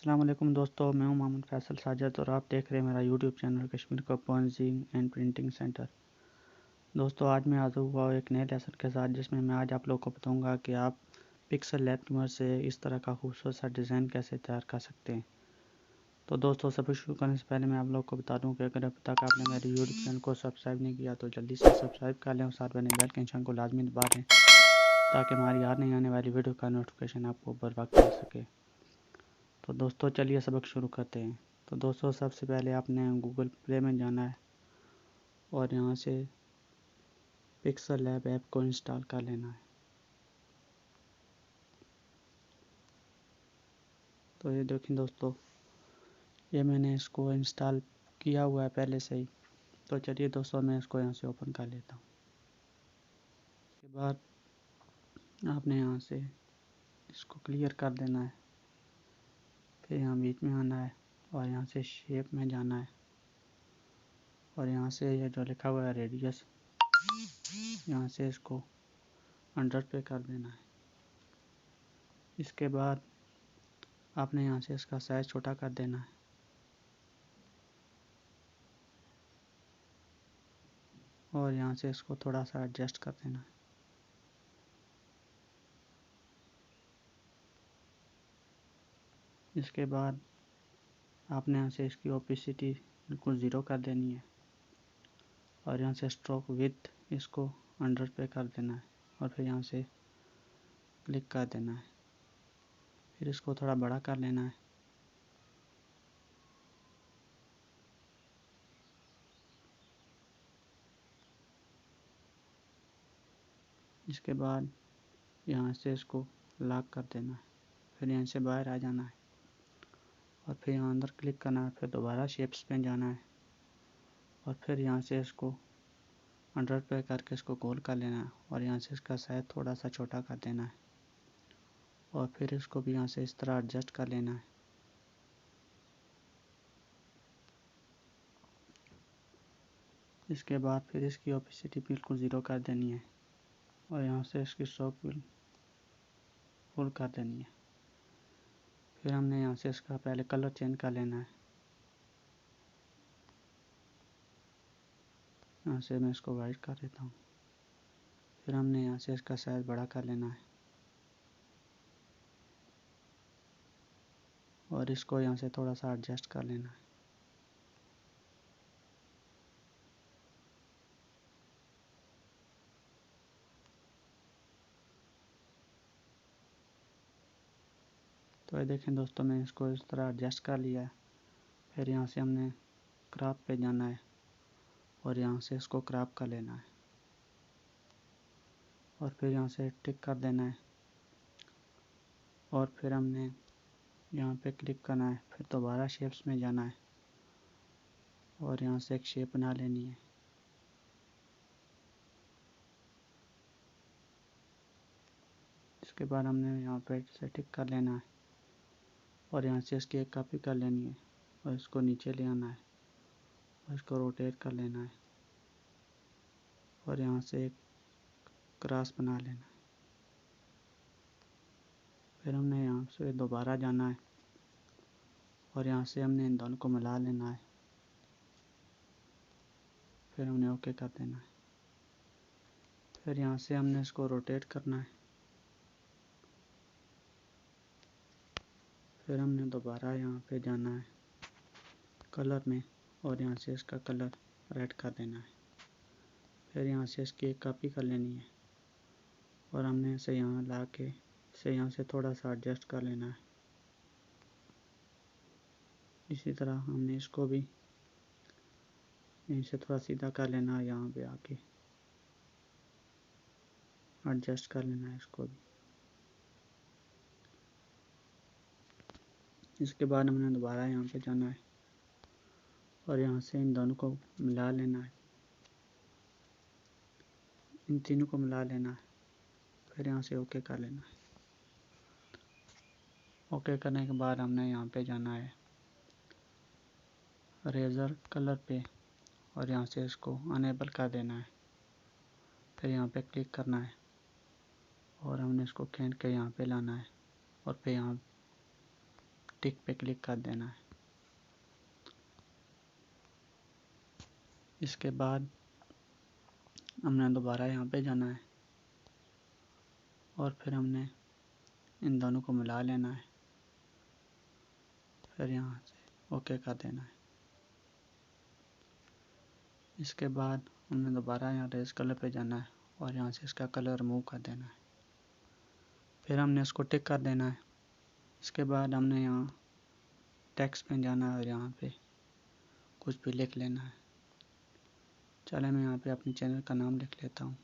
अस्सलाम वालेकुम दोस्तों, मैं हूं मोहम्मद फैसल साजिद और आप देख रहे हैं मेरा YouTube channel Kashmir composing and printing centre. दोस्तों, आज मैं हाज़िर हुआ हूं एक नए लेसन के साथ जिसमें मैं आज आप लोगों को बताऊंगा कि आप पिक्सल लैब की मदद से इस तरह का खूबसूरत सा डिज़ाइन कैसे तैयार कर सकते हैं। तो दोस्तों, सब शुरू करने से पहले मैं आप लोग को बता दूँ कि अगर अब तक आपने मेरे यूट्यूब चैनल को सब्सक्राइब नहीं किया तो जल्दी से सब्सक्राइब कर लें और साथ बने बेल के निशान को लाजमी दबा दें ताकि हमारी हर नई आने वाली वीडियो का नोटिफिकेशन आपको बर वक्त मिल सके। तो दोस्तों, चलिए सबक शुरू करते हैं। तो दोस्तों, सबसे पहले आपने गूगल प्ले में जाना है और यहाँ से पिक्सल लैब ऐप को इंस्टॉल कर लेना है। तो ये देखें दोस्तों, ये मैंने इसको इंस्टॉल किया हुआ है पहले से ही। तो चलिए दोस्तों, मैं इसको यहाँ से ओपन कर लेता हूँ। उसके बाद आपने यहाँ से इसको क्लियर कर देना है, फिर यहाँ बीच में आना है और यहाँ से शेप में जाना है और यहाँ से ये जो लिखा हुआ है रेडियस, यहाँ से इसको 100 पे कर देना है। इसके बाद आपने यहाँ से इसका साइज़ छोटा कर देना है और यहाँ से इसको थोड़ा सा एडजस्ट कर देना है। इसके बाद आपने यहाँ से इसकी ओपेसिटी बिल्कुल ज़ीरो कर देनी है और यहाँ से स्ट्रोक विड्थ इसको 100 पे कर देना है और फिर यहाँ से क्लिक कर देना है। फिर इसको थोड़ा बड़ा कर लेना है। इसके बाद यहाँ से इसको लॉक कर देना है। फिर यहाँ से बाहर आ जाना है और फिर यहाँ अंदर क्लिक करना है। फिर दोबारा शेप्स पे जाना है और फिर यहाँ से इसको 100 पे करके इसको गोल कर लेना है और यहाँ से इसका साइज थोड़ा सा छोटा कर देना है और फिर इसको भी यहाँ से इस तरह एडजस्ट कर लेना है। इसके बाद फिर इसकी ओपेसिटी बिल्कुल ज़ीरो कर देनी है और यहाँ से इसकी स्ट्रोक फुल कर देनी है। फिर हमने यहाँ से इसका पहले कलर चेंज कर लेना है। यहाँ से मैं इसको वाइट कर देता हूँ। फिर हमने यहाँ से इसका साइज़ बड़ा कर लेना है और इसको यहाँ से थोड़ा सा एडजस्ट कर लेना है। तो ये देखें दोस्तों, मैं इसको इस तरह एडजस्ट कर लिया है। फिर यहाँ से हमने क्रॉप पे जाना है और यहाँ से इसको क्रॉप कर लेना है और फिर यहाँ से टिक कर देना है और फिर हमने यहाँ पे क्लिक करना है। फिर दोबारा शेप्स में जाना है और यहाँ से एक शेप बना लेनी है। इसके बाद हमने यहाँ पे से टिक कर लेना है और यहाँ से इसकी एक कॉपी कर लेनी है और इसको नीचे ले आना है और इसको रोटेट कर लेना है और यहाँ से एक क्रॉस बना लेना है। फिर हमने यहाँ से दोबारा जाना है और यहाँ से हमने इन दोनों को मिला लेना है। फिर हमने ओके कर देना है। फिर यहाँ से हमने इसको रोटेट करना है। फिर हमने दोबारा यहाँ पे जाना है कलर में और यहाँ से इसका कलर रेड कर देना है। फिर यहाँ से इसकी एक कॉपी कर लेनी है और हमने इसे यहाँ ला के इसे यहाँ से थोड़ा सा एडजस्ट कर लेना है। इसी तरह हमने इसको भी यहीं से थोड़ा सीधा कर लेना है, यहाँ पे आके एडजस्ट कर लेना है इसको भी। इसके बाद हमने दोबारा यहाँ पे जाना है और यहाँ से इन दोनों को मिला लेना है, इन तीनों को मिला लेना है। फिर यहाँ से ओके कर लेना है। ओके करने के बाद हमने यहाँ पे जाना है रेज़र कलर पे और यहाँ से इसको अनेबल कर देना है। फिर यहाँ पे क्लिक करना है और हमने इसको खींच के यहाँ पे लाना है और फिर यहाँ टिक पे क्लिक कर देना है। इसके बाद हमने दोबारा यहाँ पे जाना है और फिर हमने इन दोनों को मिला लेना है, फिर यहाँ से ओके कर देना है। इसके बाद हमने दोबारा यहाँ रेज कलर पे जाना है और यहाँ से इसका कलर रिमूव कर देना है, फिर हमने इसको टिक कर देना है। इसके बाद हमने यहाँ टेक्स्ट में जाना है और यहाँ पे कुछ भी लिख लेना है। चले मैं यहाँ पे अपने चैनल का नाम लिख लेता हूँ।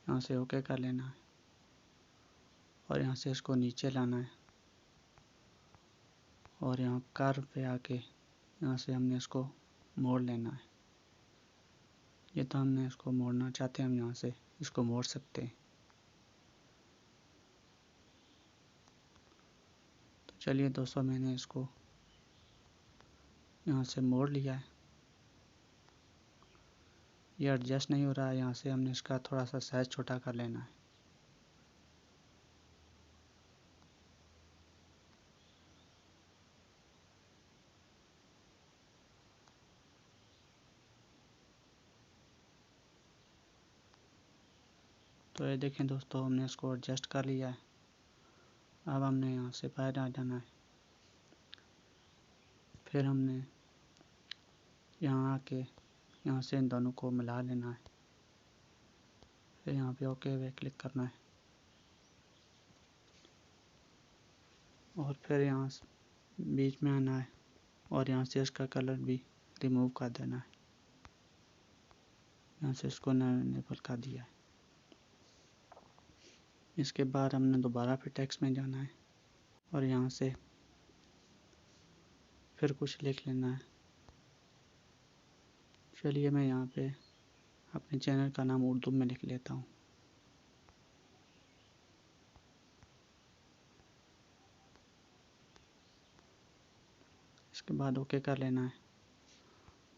यहाँ से ओके कर लेना है और यहाँ से इसको नीचे लाना है और यहाँ कर्व पे आके यहाँ से हमने इसको मोड़ लेना है। ये तो हमने इसको मोड़ना चाहते हैं, हम यहाँ से इसको मोड़ सकते हैं। तो चलिए दोस्तों, मैंने इसको यहाँ से मोड़ लिया है। ये एडजस्ट नहीं हो रहा है, यहाँ से हमने इसका थोड़ा सा साइज छोटा कर लेना है। तो ये देखें दोस्तों, हमने इसको एडजस्ट कर लिया है। अब हमने यहाँ से बाहर आ जाना है, फिर हमने यहाँ आके यहाँ से इन दोनों को मिला लेना है, फिर यहाँ पे ओके पे क्लिक करना है और फिर यहाँ बीच में आना है और यहाँ से इसका कलर भी रिमूव कर देना है। यहाँ से इसको इनेबल कर दिया है। इसके बाद हमने दोबारा फिर टेक्स्ट में जाना है और यहाँ से फिर कुछ लिख लेना है। चलिए मैं यहाँ पे अपने चैनल का नाम उर्दू में लिख लेता हूँ। इसके बाद ओके कर लेना है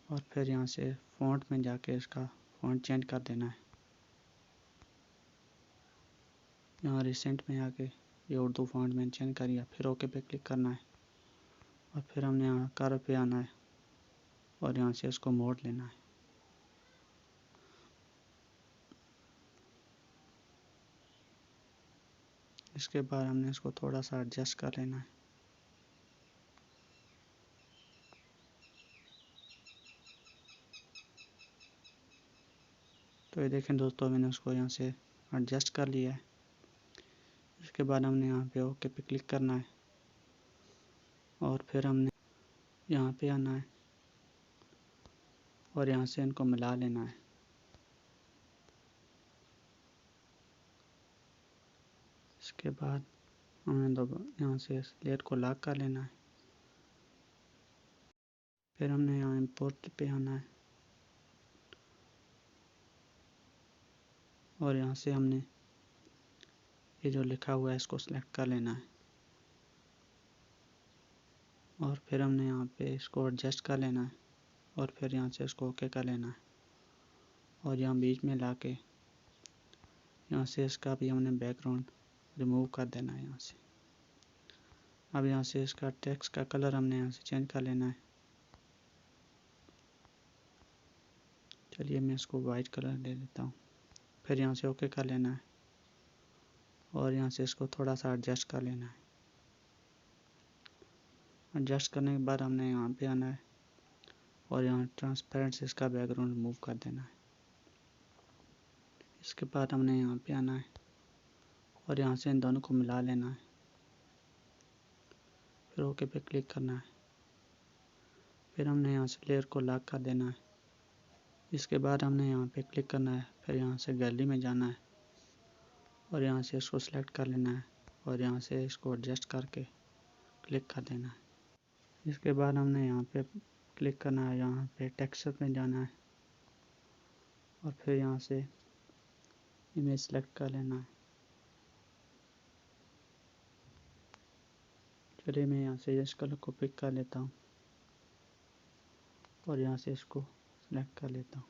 और फिर यहाँ से फ़ॉन्ट में जाके इसका फ़ॉन्ट चेंज कर देना है। यहाँ रिसेंट में आके ये उर्दू फ़ॉन्ट में चेंज करिए, फिर ओके पे क्लिक करना है और फिर हमने यहाँ कर्व पे आना है और यहाँ से इसको मोड़ लेना है। इसके बाद हमने इसको थोड़ा सा एडजस्ट कर लेना है। तो ये देखें दोस्तों, मैंने उसको यहाँ से एडजस्ट कर लिया है। इसके बाद हमने यहाँ पे ओके पे क्लिक करना है और फिर हमने यहाँ पे आना है और यहाँ से इनको मिला लेना है। इसके बाद हमने यहाँ से लेयर को लॉक कर लेना है, फिर हमने यहाँ इंपोर्ट पे आना है और यहाँ से हमने ये जो लिखा हुआ है इसको सिलेक्ट कर लेना है और फिर हमने यहाँ पे इसको एडजस्ट कर लेना है और फिर यहाँ से इसको ओके कर लेना है और यहाँ बीच में ला के यहाँ से इसका भी हमने बैकग्राउंड रिमूव कर देना है। यहाँ से अब यहाँ से इसका टेक्स्ट का कलर हमने यहाँ से चेंज कर लेना है। चलिए मैं इसको वाइट कलर दे देता हूँ, फिर यहाँ से ओके कर लेना है और यहाँ से इसको थोड़ा सा एडजस्ट कर लेना है। एडजस्ट करने के बाद हमने यहाँ पे आना है और यहाँ ट्रांसपेरेंट से इसका बैकग्राउंड रिमूव कर देना है। इसके बाद हमने यहाँ पे आना है और यहाँ से इन दोनों को मिला लेना है, फिर ओके पे क्लिक करना है, फिर हमने यहाँ से लेयर को लॉक कर देना है। इसके बाद हमने यहाँ पे क्लिक करना है, फिर यहाँ से गैलरी में जाना है और यहाँ से इसको सिलेक्ट कर लेना है और यहाँ से इसको एडजस्ट करके क्लिक कर देना है। इसके बाद हमने यहाँ पे क्लिक करना है, यहाँ पे टेक्सचर में जाना है और फिर यहाँ से इमेज सेलेक्ट कर लेना है। चलिए मैं यहाँ से इस कलर को पिक कर लेता हूँ और यहाँ से इसको सेलेक्ट कर लेता हूँ।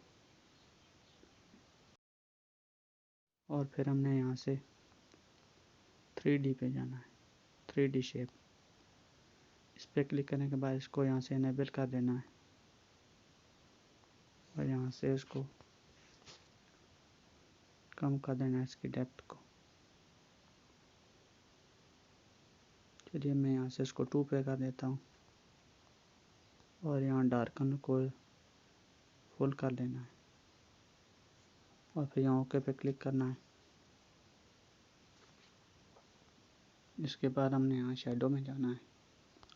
और फिर हमने यहाँ से 3D पे जाना है, 3D शेप। इस पर क्लिक करने के बाद इसको यहाँ से इनेबल कर देना है और यहाँ से इसको कम कर देना है, इसकी डेप्थ को। चलिए मैं यहाँ से इसको 2 पे कर देता हूँ और यहाँ डार्कन को फुल कर देना है और फिर यहाँ ओके पे क्लिक करना है। इसके बाद हमने यहाँ शेडो में जाना है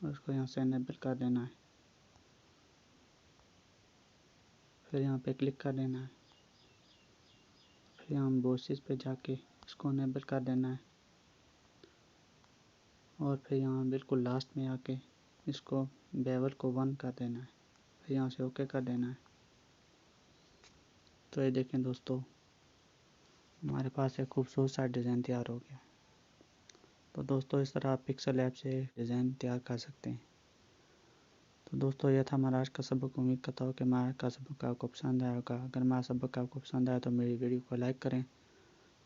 और उसको यहाँ से इनेबल कर देना है। फिर यहाँ पे क्लिक कर देना है, फिर यहाँ बोसिस पे जाके इसको इनेबल कर देना है और फिर यहाँ बिल्कुल लास्ट में आके इसको बेवल को 1 कर देना है। फिर यहाँ से ओके कर देना है। तो ये देखें दोस्तों, हमारे पास एक खूबसूरत सा डिज़ाइन तैयार हो गया। तो दोस्तों इस तरह आप PixelLab से डिज़ाइन तैयार कर सकते हैं। तो दोस्तों यह था हमारा आज का सबक। उम्मीद करता हूँ कि हमारा का सबक आपको पसंद आया होगा। अगर हमारा सबक आपको पसंद आया तो मेरी वीडियो को लाइक करें,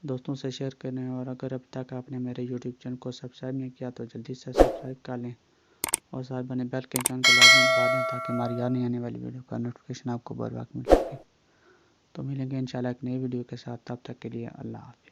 दोस्तों से शेयर करें और अगर अभी तक आपने मेरे यूट्यूब चैनल को सब्सक्राइब नहीं किया तो जल्दी से सब्सक्राइब कर लें और साथ बने बेल के आइकन को लाजमी दबा दें ताकि हमारी आने आने वाली वीडियो का नोटिफिकेशन आपको बर वक्त मिल सके। तो मिलेंगे इंशाल्लाह एक नई वीडियो के साथ, तब तक के लिए अल्लाह हाफ़िज़।